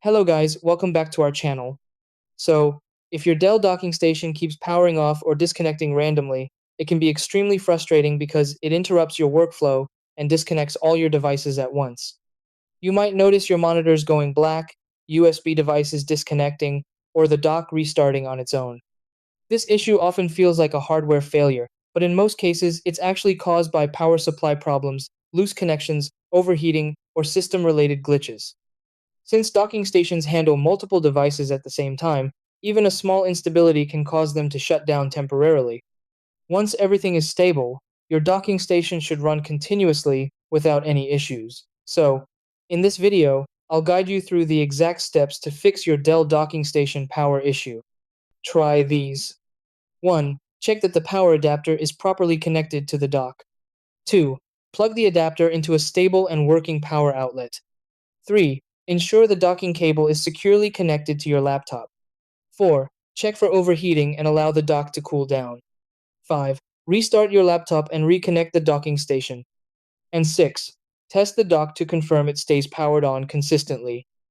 Hello guys, welcome back to our channel. So, if your Dell docking station keeps powering off or disconnecting randomly, it can be extremely frustrating because it interrupts your workflow and disconnects all your devices at once. You might notice your monitors going black, USB devices disconnecting, or the dock restarting on its own. This issue often feels like a hardware failure, but in most cases, it's actually caused by power supply problems, loose connections, overheating, or system-related glitches. Since docking stations handle multiple devices at the same time, even a small instability can cause them to shut down temporarily. Once everything is stable, your docking station should run continuously without any issues. So, in this video, I'll guide you through the exact steps to fix your Dell docking station power issue. Try these. 1. Check that the power adapter is properly connected to the dock. 2. Plug the adapter into a stable and working power outlet. 3. Ensure the docking cable is securely connected to your laptop. 4. Check for overheating and allow the dock to cool down. 5. Restart your laptop and reconnect the docking station. And 6. Test the dock to confirm it stays powered on consistently.